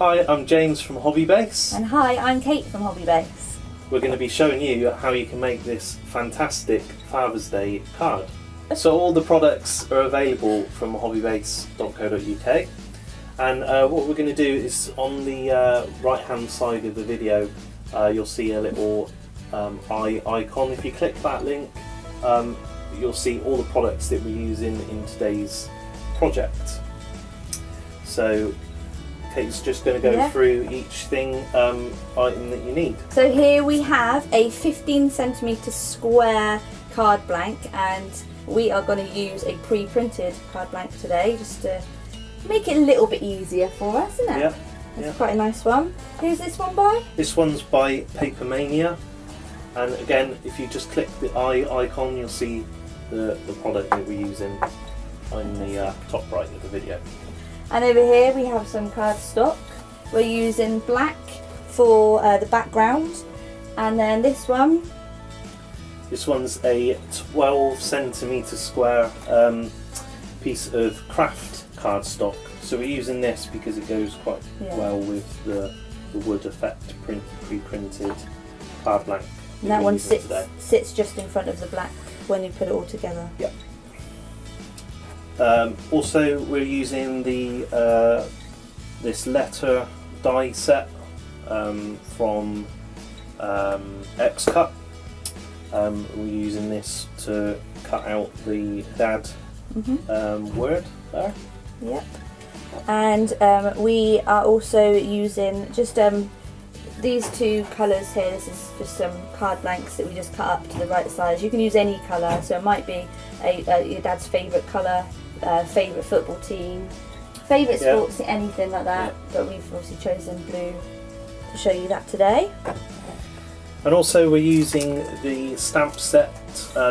Hi, I'm James from Hobbybase. And hi, I'm Kate from Hobbybase. We're going to be showing you how you can make this fantastic Father's Day card. So all the products are available from hobbybase.co.uk, and what we're going to do is on the right hand side of the video you'll see a little eye icon. If you click that link you'll see all the products that we're using in today's project. So Kate's just going to go through each item that you need. So here we have a 15cm square card blank, and we are going to use a pre-printed card blank today just to make it a little bit easier for us, isn't it? Yeah. It's quite a nice one. Who's this one by? This one's by Papermania, and again if you just click the eye icon you'll see the product that we're using on the top right of the video. And over here we have some cardstock. We're using black for the background, and then this one's a 12cm square piece of craft cardstock. So we're using this because it goes quite well with the wood effect pre-printed card blank. And that one sits just in front of the black when you put it all together. Yeah. Also we're using the this letter die set from X-Cut. We're using this to cut out the dad word there. Yep. And we are also using just these two colours here. This is just some card blanks that we just cut up to the right size. You can use any colour, so it might be your dad's favourite colour, favourite football team, favourite sports, anything like that. But we've obviously chosen blue to show you that today. And also we're using the stamp set.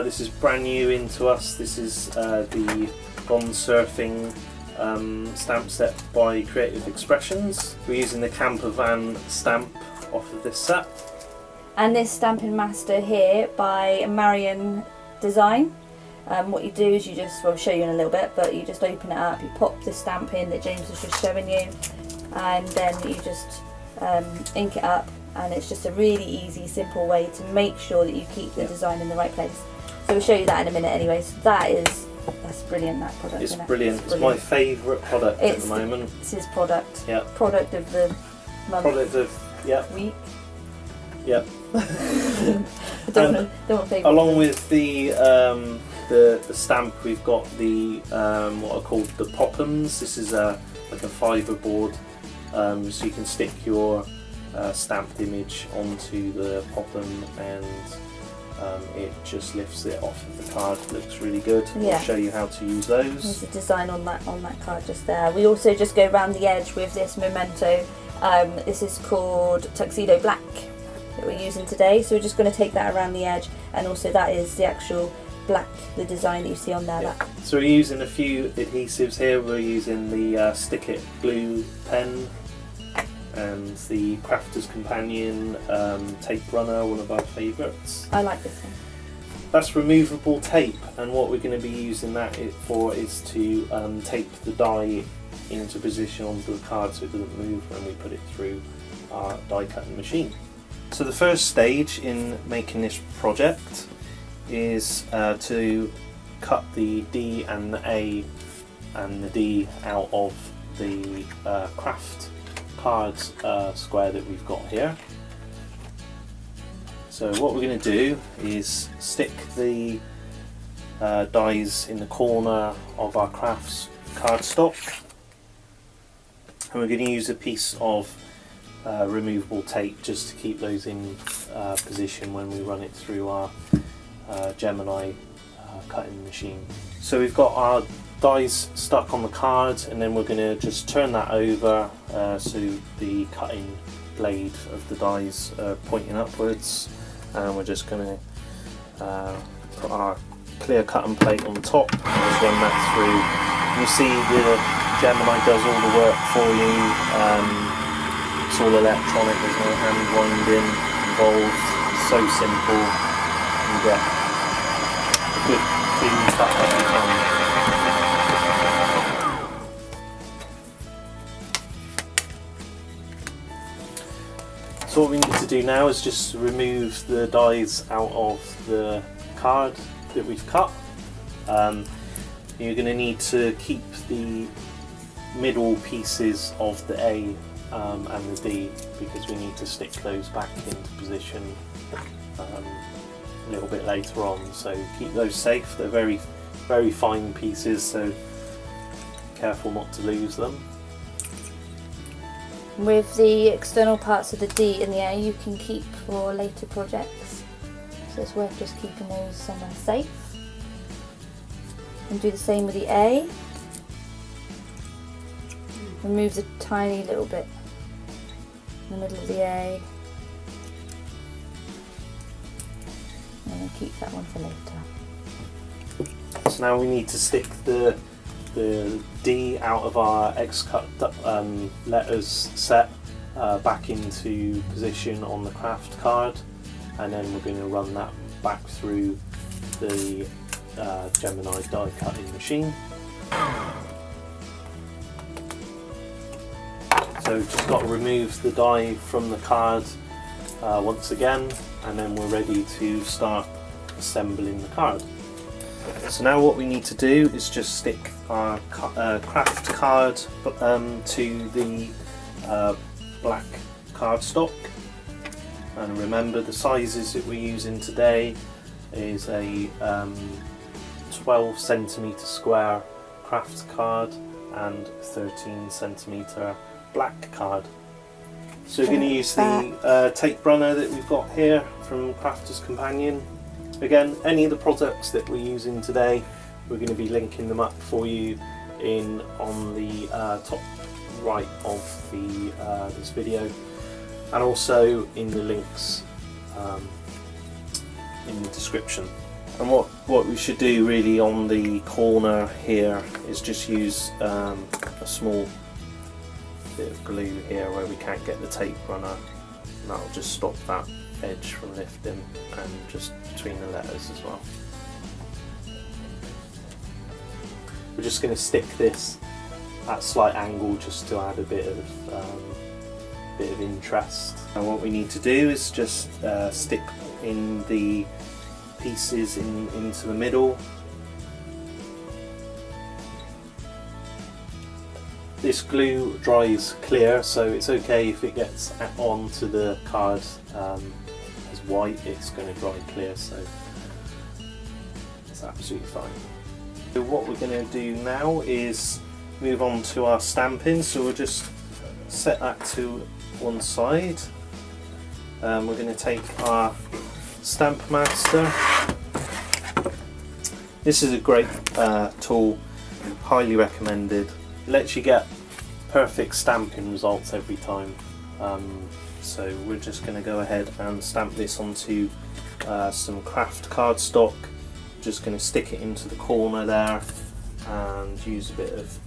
This is brand new into us. This is the Gone Surfing stamp set by Creative Expressions. We're using the camper van stamp off of this set. And this Stampin' Master here by Marion Design. What you do is you just, I'll show you in a little bit, but you just open it up, you pop the stamp in that James was just showing you, and then you just ink it up, and it's just a really easy, simple way to make sure that you keep the design in the right place. So we'll show you that in a minute anyway. So that's brilliant, that product. It's brilliant. It's my favourite product at the moment. It's his product. Yeah. Product of the month. Product of week. Yeah. don't want along with the stamp, we've got the what are called the Pop-Ems. This is like a fibre board, so you can stick your stamped image onto the Pop-Em, and it just lifts it off of the card. It looks really good. Yeah. I'll show you how to use those. There's a design on that card just there. We also just go around the edge with this Memento. This is called Tuxedo Black that we're using today. So we're just going to take that around the edge, and also that is the actual black, the design that you see on there. Yeah. So we're using a few adhesives here. We're using the Stick It glue pen and the Crafter's Companion tape runner, one of our favourites. I like this one. That's removable tape, and what we're going to be using that for is to tape the die into position onto the card so it doesn't move when we put it through our die cutting machine. So the first stage in making this project is to cut the D and the A and the D out of the craft card square that we've got here. So what we're going to do is stick the dies in the corner of our crafts cardstock, and we're going to use a piece of removable tape just to keep those in position when we run it through our Gemini cutting machine. So we've got our dies stuck on the card, and then we're going to just turn that over so the cutting blade of the dies are pointing upwards, and we're just going to put our clear cutting plate on top and just run that through. You see the Gemini does all the work for you. It's all electronic, there's no hand winding involved. It's so simple. You get a good clean cut every time. So what we need to do now is just remove the dies out of the card that we've cut. You're going to need to keep the middle pieces of the A and the D, because we need to stick those back into position a little bit later on, so keep those safe. They're very, very fine pieces, so careful not to lose them. With the external parts of the D and the A, you can keep for later projects, so it's worth just keeping those somewhere safe. And do the same with the A. Remove the tiny little bit in the middle of the A, and then keep that one for later. So now we need to stick the D out of our X-cut letters set back into position on the craft card, and then we're going to run that back through the Gemini die cutting machine. So just got to remove the die from the card once again, and then we're ready to start assembling the card. So now what we need to do is just stick our craft card to the black cardstock, and remember the sizes that we're using today is a 12 cm square craft card and 13 cm black card. So we're going to use the tape runner that we've got here from Crafter's Companion. Again, any of the products that we're using today, we're going to be linking them up for you on the top right of this video, and also in the links in the description. And what we should do really on the corner here is just use a small bit of glue here where we can't get the tape runner, and that'll just stop that edge from lifting, and just between the letters as well. We're just going to stick this at a slight angle just to add a bit of interest. And what we need to do is just stick in the pieces into the middle. This glue dries clear, so it's okay if it gets onto the card as white, it's going to dry clear, so it's absolutely fine. So what we're going to do now is move on to our stamping, so we'll just set that to one side. We're going to take our Stamp Master. This is a great tool, highly recommended. It lets you get perfect stamping results every time. So we're just going to go ahead and stamp this onto some craft cardstock. Just going to stick it into the corner there and use a bit of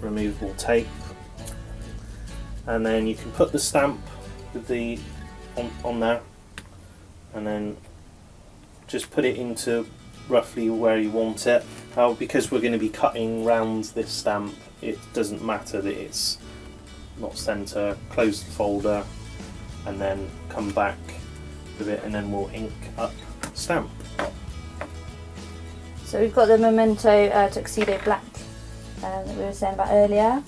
removable tape, and then you can put the stamp with the on there, and then just put it into roughly where you want it. Because we're going to be cutting round this stamp, it doesn't matter that it's not centre. Close the folder and then come back with it, and then we'll ink up the stamp. So we've got the Memento Tuxedo Black that we were saying about earlier.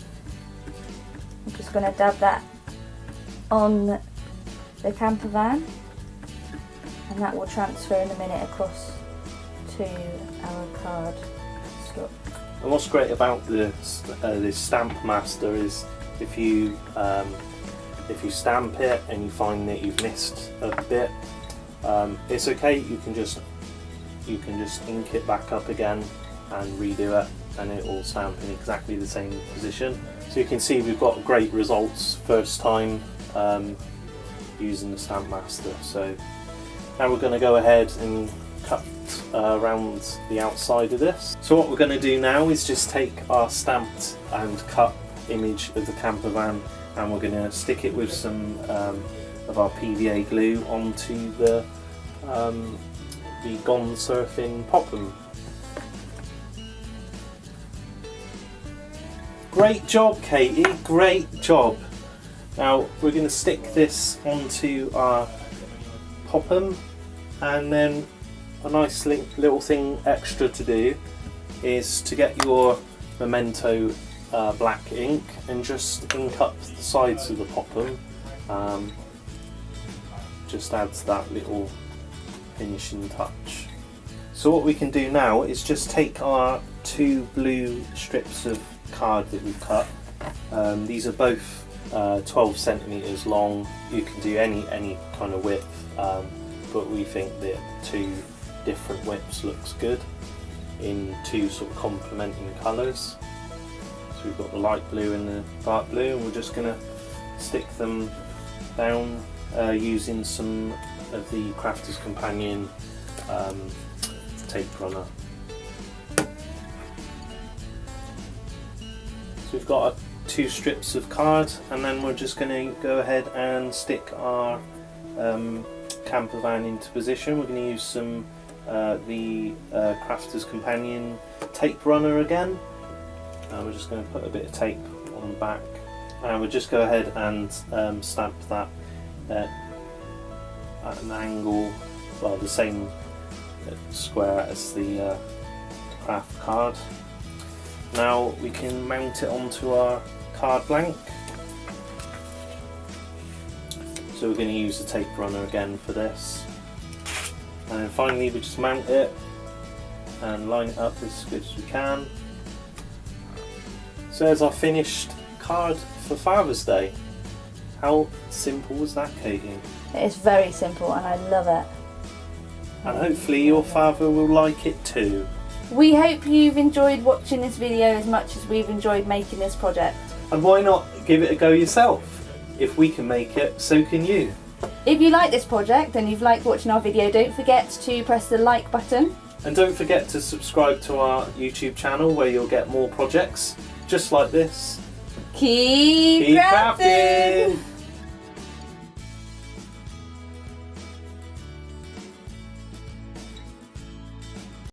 I'm just going to dab that on the camper van, and that will transfer in a minute across to our card stock. And what's great about this Stamp Master is if you stamp it and you find that you've missed a bit, it's okay. You can just ink it back up again and redo it, and it will stamp in exactly the same position. So you can see we've got great results first time using the Stamp Master. So now we're going to go ahead and cut around the outside of this. So what we're going to do now is just take our stamped and cut image of the camper van, and we're going to stick it with some of our PVA glue onto the Gone Surfing Pop-Em. Great job, Katie, great job. Now we're going to stick this onto our Pop-Em, and then a nice little thing extra to do is to get your Memento black ink and just ink up the sides of the Pop-Em. Just adds that little finishing touch. So what we can do now is just take our 2 blue strips of card that we've cut. These are both 12 centimeters long. You can do any kind of width, but we think that 2 different widths looks good in 2 sort of complementing colours. So we've got the light blue and the dark blue, and we're just going to stick them down using some of the Crafter's Companion tape runner. So we've got our 2 strips of card, and then we're just going to go ahead and stick our camper van into position. We're going to use some the Crafter's Companion tape runner again. We're just going to put a bit of tape on the back, and we'll just go ahead and stamp that at an angle, well, the same square as the craft card. Now we can mount it onto our card blank. So we're going to use the tape runner again for this. And then finally we just mount it and line it up as good as we can. So there's our finished card for Father's Day. How simple was that, Katie? It's very simple and I love it. And hopefully your father will like it too. We hope you've enjoyed watching this video as much as we've enjoyed making this project. And why not give it a go yourself? If we can make it, so can you. If you like this project and you've liked watching our video, don't forget to press the like button. And don't forget to subscribe to our YouTube channel, where you'll get more projects just like this. Keep crafting!